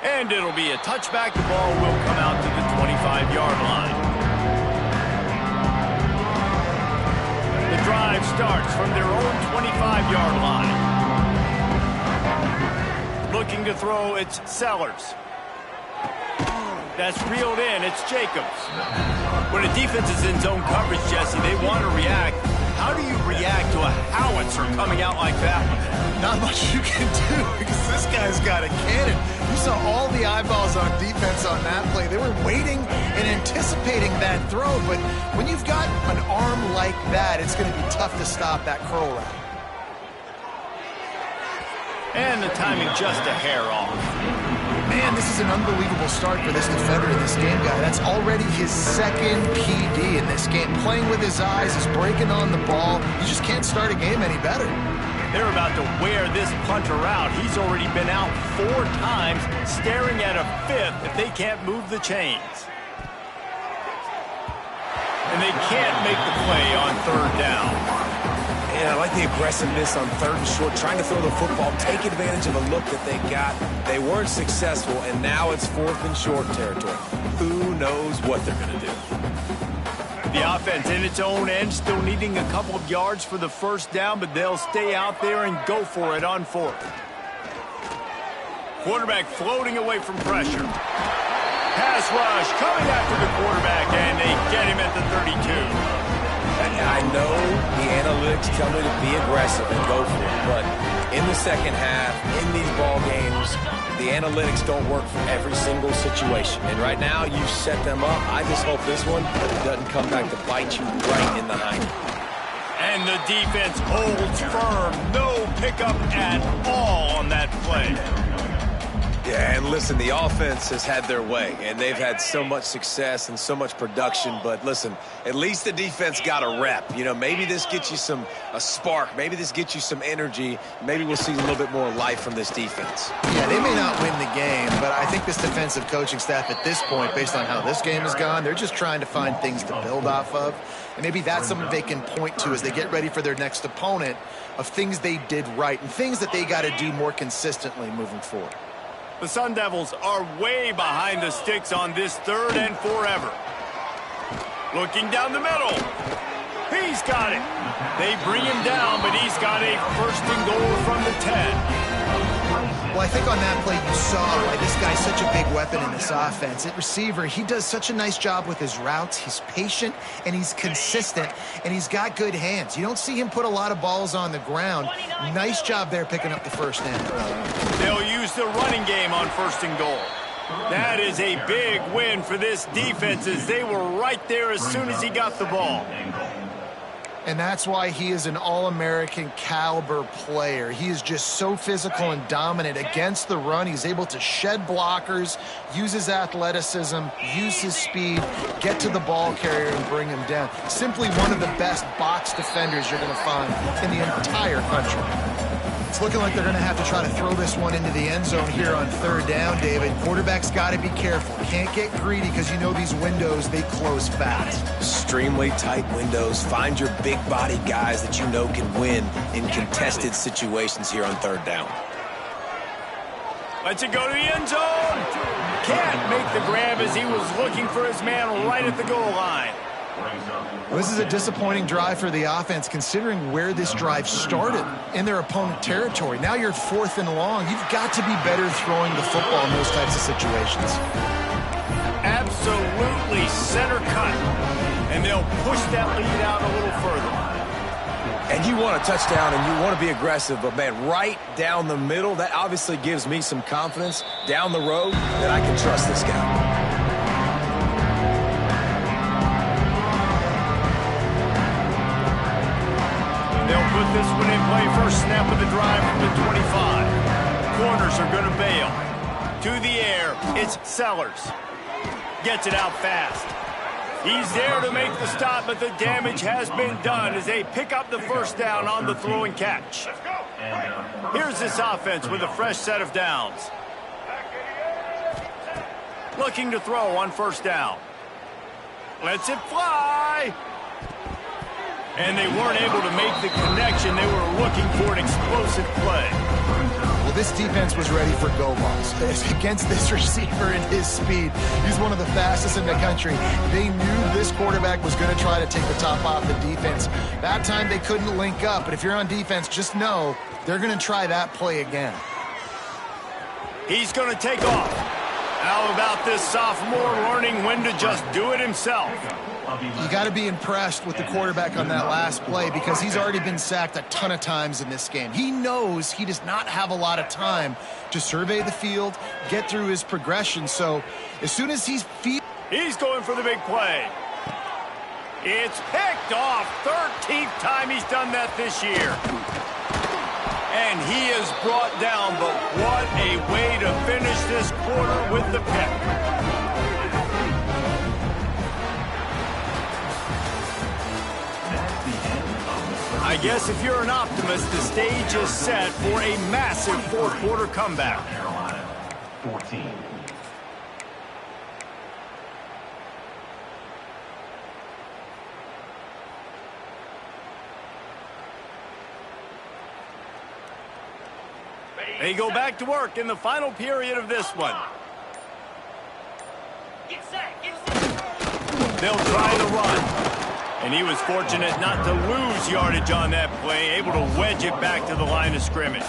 And it'll be a touchback. The ball will come out to the 25-yard line. The drive starts from their own 25-yard line. Looking to throw, it's Sellers. That's reeled in, it's Jacobs. When a defense is in zone coverage, Jesse, they want to react. How do you react to a howitzer coming out like that? Not much you can do because this guy's got a cannon. You saw all the eyeballs on defense on that play. They were waiting and anticipating that throw, but when you've got an arm like that, it's going to be tough to stop that curl route. And the timing just a hair off. Man, this is an unbelievable start for this defender in this game, guy. That's already his second PD in this game. Playing with his eyes, he's breaking on the ball. You just can't start a game any better. They're about to wear this punter out. He's already been out 4 times, staring at a 5th if they can't move the chains. And they can't make the play on 3rd down. Yeah, I like the aggressiveness on 3rd and short, trying to throw the football, take advantage of a look that they got. They weren't successful, and now it's 4th and short territory. Who knows what they're going to do? The offense in its own end, still needing a couple of yards for the 1st down, but they'll stay out there and go for it on 4th. Quarterback floating away from pressure. Pass rush coming after the quarterback, and they get him at the 32. I know the analytics tell me to be aggressive and go for it, but in the second half, in these ball games, the analytics don't work for every single situation. And right now, you set them up. I just hope this one doesn't come back to bite you right in the hind. And the defense holds firm. No pickup at all on that play. Yeah, and listen, the offense has had their way, and they've had so much success and so much production. But listen, at least the defense got a rep. You know, maybe this gets you a spark. Maybe this gets you some energy. Maybe we'll see a little bit more life from this defense. Yeah, they may not win the game, but I think this defensive coaching staff at this point, based on how this game has gone, they're just trying to find things to build off of. And maybe that's something they can point to as they get ready for their next opponent of things they did right and things that they got to do more consistently moving forward. The Sun Devils are way behind the sticks on this 3rd and forever. Looking down the middle. He's got it. They bring him down, but he's got a 1st and goal from the 10. Well, I think on that play you saw why this guy's such a big weapon in this offense. At receiver, he does such a nice job with his routes. He's patient, and he's consistent, and he's got good hands. You don't see him put a lot of balls on the ground. Nice job there picking up the 1st down. They'll use the running game on 1st and goal. That is a big win for this defense as they were right there as soon as he got the ball. And that's why he is an All-American caliber player. He is just so physical and dominant against the run. He's able to shed blockers, use his athleticism, use his speed, get to the ball carrier and bring him down. Simply one of the best box defenders you're going to find in the entire country. It's looking like they're going to have to try to throw this one into the end zone here on 3rd down, David. Quarterback's got to be careful. Can't get greedy because you know these windows, they close fast. Extremely tight windows. Find your big-bodied guys that you know can win in contested situations here on 3rd down. Lets it go to the end zone. Can't make the grab as he was looking for his man right at the goal line. Well, this is a disappointing drive for the offense considering where this drive started in their opponent territory. Now you're 4th and long. You've got to be better throwing the football in those types of situations. Absolutely center cut. And they'll push that lead out a little further. And you want a touchdown and you want to be aggressive, but man, right down the middle, that obviously gives me some confidence down the road that I can trust this guy. They'll put this one in play. 1st snap of the drive from the 25. Corners are going to bail. To the air, it's Sellers. Gets it out fast. He's there to make the stop, but the damage has been done as they pick up the 1st down on the throw and catch. Here's this offense with a fresh set of downs. Looking to throw on 1st down. Lets it fly. And they weren't able to make the connection. They were looking for an explosive play. Well, this defense was ready for go balls. Against this receiver and his speed, he's one of the fastest in the country. They knew this quarterback was going to try to take the top off the defense. That time they couldn't link up, but if you're on defense, just know they're going to try that play again. He's going to take off. How about this sophomore learning when to just do it himself? You got to be impressed with the quarterback on that last play because he's already been sacked a ton of times in this game. He knows he does not have a lot of time to survey the field, get through his progression. So as soon as he's going for the big play. It's picked off. 13th time he's done that this year. And he is brought down, but what a way to finish this quarter with the pick. I guess if you're an optimist, the stage is set for a massive fourth quarter comeback. Carolina, 14. They go back to work in the final period of this one. Get set, get set. They'll try the run. And he was fortunate not to lose yardage on that play, able to wedge it back to the line of scrimmage.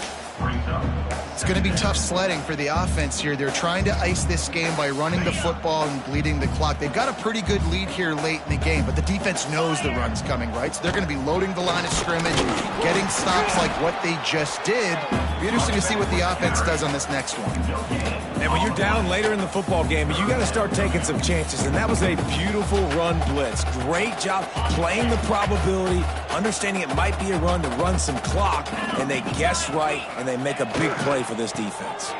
It's going to be tough sledding for the offense here. They're trying to ice this game by running the football and bleeding the clock. They've got a pretty good lead here late in the game, but the defense knows the run's coming, right? So they're going to be loading the line of scrimmage, getting stops like what they just did. Be interesting to see what the offense does on this next one. And when you're down later in the football game, you got to start taking some chances, and that was a beautiful run blitz. Great job playing the probability, understanding it might be a run to run some clock, and they guess right, and they make a big play for this defense.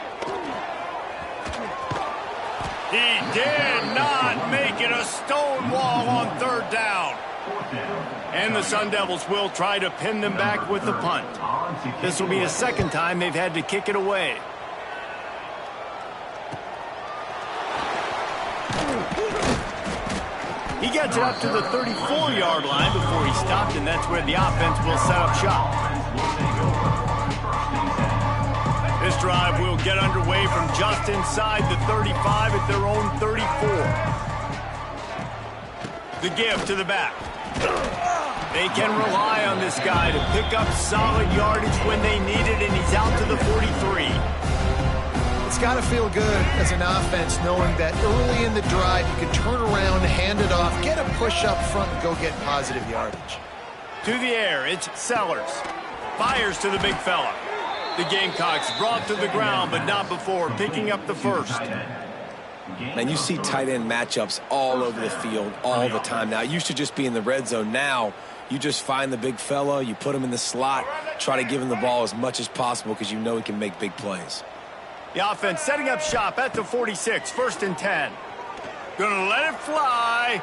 He did not make it a stone wall on third down. And the Sun Devils will try to pin them back with the punt. This will be a second time they've had to kick it away. He gets it up to the 34-yard line before he stopped, and that's where the offense will set up shop. This drive will get underway from just inside the 35 at their own 34. The give to the back. They can rely on this guy to pick up solid yardage when they need it, and he's out to the 43. It's got to feel good as an offense knowing that early in the drive you can turn around, hand it off, get a push up front, and go get positive yardage. To the air, it's Sellers. Fires to the big fella. The Gamecocks brought to the ground, but not before picking up the first. Man, you see tight end matchups all over the field all the time. Now, it used to just be in the red zone. Now, you just find the big fella, you put him in the slot, try to give him the ball as much as possible because you know he can make big plays. The offense setting up shop at the 46, 1st and 10. Gonna let it fly.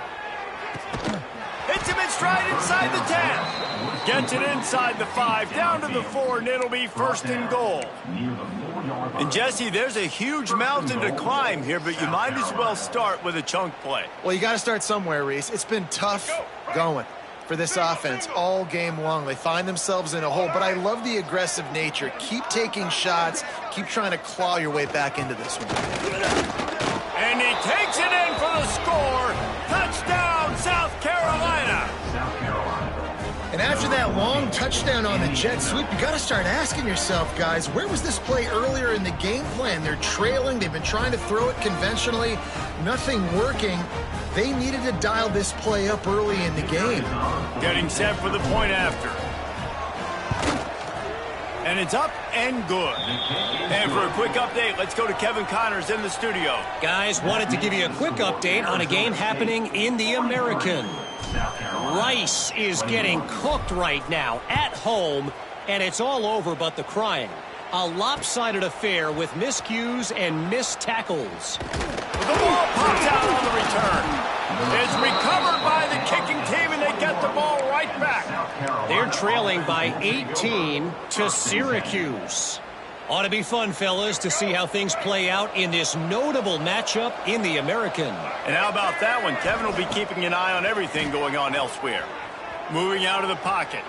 Hits him in stride inside the 10. Gets it inside the 5, down to the 4, and it'll be 1st and goal. And Jesse, there's a huge mountain to climb here, but you might as well start with a chunk play. Well, you got to start somewhere, Reese. It's been tough going for this offense all game long. They find themselves in a hole, but I love the aggressive nature. Keep taking shots. Keep trying to claw your way back into this one. And he takes it in for the score. Touchdown, South Carolina. And after that long touchdown on the jet sweep, you got to start asking yourself, guys, where was this play earlier in the game plan? They're trailing. They've been trying to throw it conventionally. Nothing working. They needed to dial this play up early in the game. Getting set for the point after. And it's up and good. And for a quick update, let's go to Kevin Connors in the studio. Guys, wanted to give you a quick update on a game happening in the American. Rice is getting cooked right now at home, and it's all over but the crying. A lopsided affair with miscues and missed tackles. The ball pops out on the return. It's recovered by the kicking team, and they get the ball right back. They're trailing by 18 to Syracuse. Ought to be fun, fellas, to see how things play out in this notable matchup in the American. And how about that one? Kevin will be keeping an eye on everything going on elsewhere. Moving out of the pocket.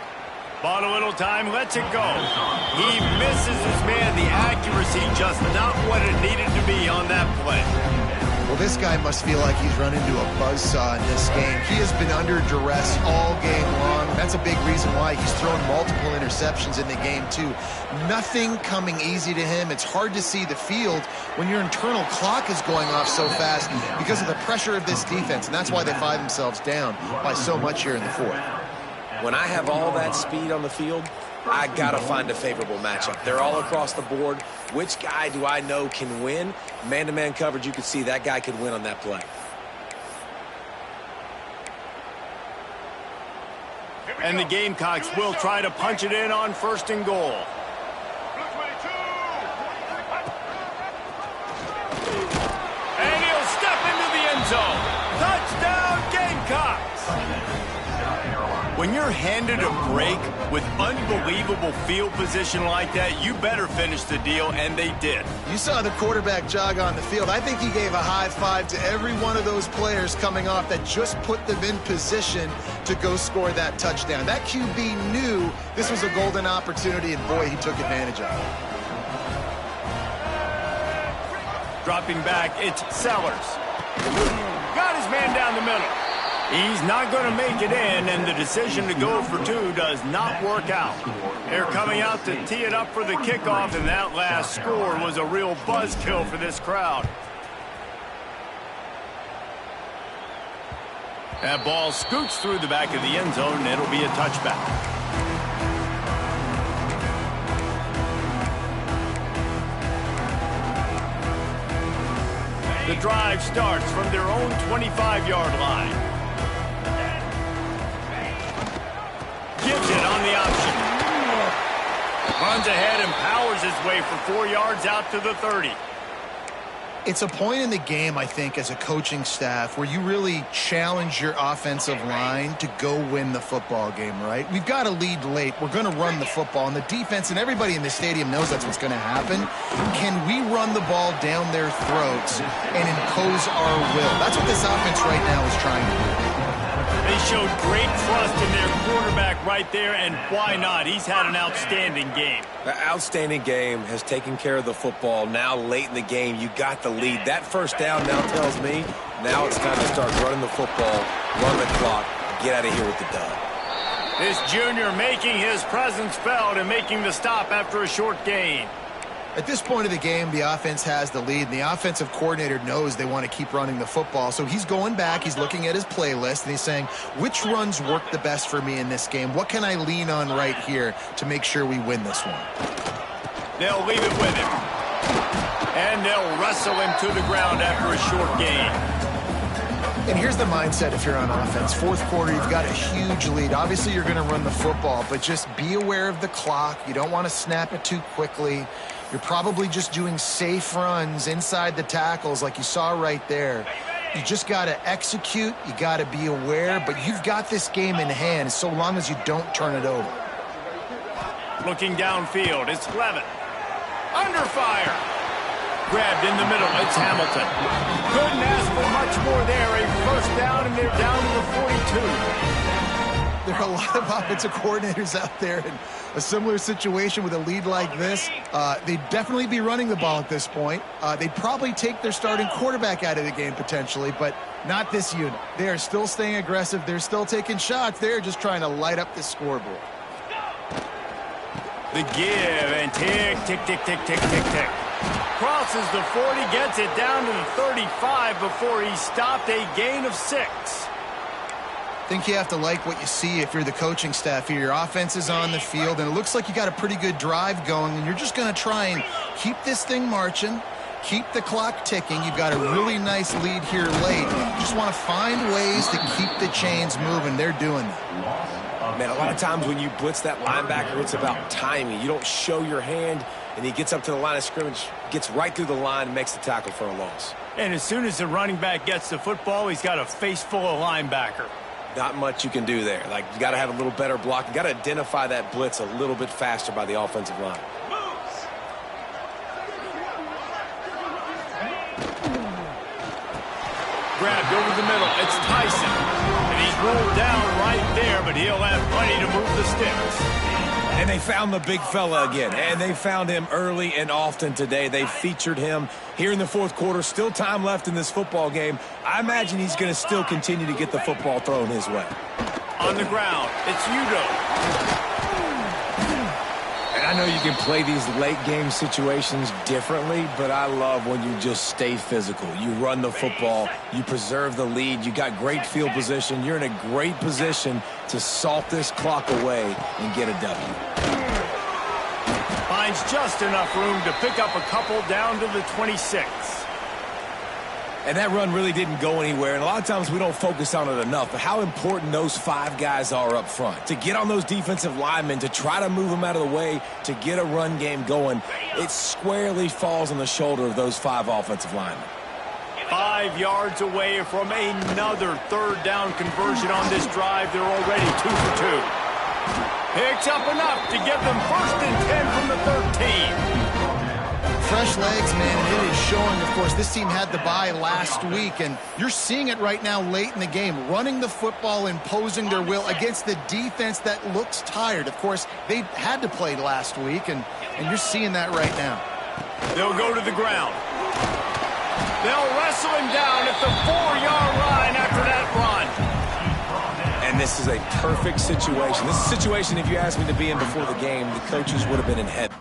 Bought a little time, lets it go. He misses his man. The accuracy just not what it needed to be on that play. Well, this guy must feel like he's run into a buzzsaw in this game. He has been under duress all game long. That's a big reason why he's thrown multiple interceptions in the game, too. Nothing coming easy to him. It's hard to see the field when your internal clock is going off so fast because of the pressure of this defense, and that's why they find themselves down by so much here in the fourth. When I have all that speed on the field, I got to find a favorable matchup. They're all across the board. Which guy do I know can win? Man-to-man coverage, you could see that guy could win on that play. And the Gamecocks will try to punch it in on 1st and goal. And he'll step into the end zone. Touchdown, Gamecocks! When you're handed a break with unbelievable field position like that, you better finish the deal, and they did. You saw the quarterback jog on the field. I think he gave a high five to every one of those players coming off that just put them in position to go score that touchdown. That QB knew this was a golden opportunity, and boy, he took advantage of it. Dropping back, it's Sellers. Got his man down the middle. He's not going to make it in, and the decision to go for 2 does not work out. They're coming out to tee it up for the kickoff, and that last score was a real buzzkill for this crowd. That ball scoots through the back of the end zone, and it'll be a touchback. The drive starts from their own 25-yard line. Gives it on the option. Runs ahead and powers his way for 4 yards out to the 30. It's a point in the game, I think, as a coaching staff where you really challenge your offensive line to go win the football game, right? We've got a lead late. We're going to run the football, and the defense and everybody in the stadium knows that's what's going to happen. Can we run the ball down their throats and impose our will? That's what this offense right now is trying to do. They showed great trust in their quarterback right there, and why not? He's had an outstanding game. The outstanding game has taken care of the football. Now late in the game, you got the lead. That first down now tells me now it's time to start running the football, run the clock, get out of here with the dub. This junior making his presence felt and making the stop after a short gain. At this point of the game, the offense has the lead, and the offensive coordinator knows they want to keep running the football. So he's going back, he's looking at his playlist, and he's saying, which runs work the best for me in this game? What can I lean on right here to make sure we win this one? They'll leave it with him. And they'll wrestle him to the ground after a short gain. And here's the mindset if you're on offense. Fourth quarter, you've got a huge lead. Obviously, you're going to run the football, but just be aware of the clock. You don't want to snap it too quickly. You're probably just doing safe runs inside the tackles like you saw right there. You just got to execute. You got to be aware, but you've got this game in hand so long as you don't turn it over. Looking downfield, it's Levin. Under fire. Grabbed in the middle, it's Hamilton. Couldn't ask for much more there. A first down, and they're down to the 42. There are a lot of offensive coordinators out there in a similar situation with a lead like this. They'd definitely be running the ball at this point. They'd probably take their starting quarterback out of the game potentially, but not this unit. They are still staying aggressive. They're still taking shots. They're just trying to light up the scoreboard. The give and tick, tick, tick, tick, tick, tick, tick. Crosses the 40, gets it down to the 35 before he stopped, a gain of 6. I think you have to like what you see if you're the coaching staff here. Your offense is on the field, and it looks like you got a pretty good drive going, and you're just going to try and keep this thing marching, keep the clock ticking. You've got a really nice lead here late. You just want to find ways to keep the chains moving. They're doing that. Man, a lot of times when you blitz that linebacker, it's about timing. You don't show your hand, and he gets up to the line of scrimmage, gets right through the line, and makes the tackle for a loss. And as soon as the running back gets the football, he's got a face full of linebacker. Not much you can do there. Like, you got to have a little better block. You got to identify that blitz a little bit faster by the offensive line. Grabbed over the middle. It's Tyson. And he's rolled down right there, but he'll have plenty to move the sticks. And they found the big fella again, and they found him early and often today. They featured him here in the fourth quarter. Still time left in this football game. I imagine he's going to still continue to get the football thrown his way. On the ground, it's Udo. And I know you can play these late game situations differently, but I love when you just stay physical. You run the football, you preserve the lead, you got great field position, you're in a great position to salt this clock away and get a W. Finds just enough room to pick up a couple down to the 26. And that run really didn't go anywhere, and a lot of times we don't focus on it enough, but how important those 5 guys are up front. To get on those defensive linemen, to try to move them out of the way, to get a run game going, it squarely falls on the shoulder of those 5 offensive linemen. 5 yards away from another third down conversion on this drive. They're already 2 for 2. Picks up enough to get them 1st and 10 from the 13. Fresh legs, man, and it is showing, of course. This team had the bye last week, and you're seeing it right now late in the game, running the football, imposing their will against the defense that looks tired. Of course, they had to play last week, and you're seeing that right now. They'll go to the ground. They'll wrestle him down at the 4-yard line after that run. And this is a perfect situation. This is a situation, if you asked me to be in before the game, the coaches would have been in heaven.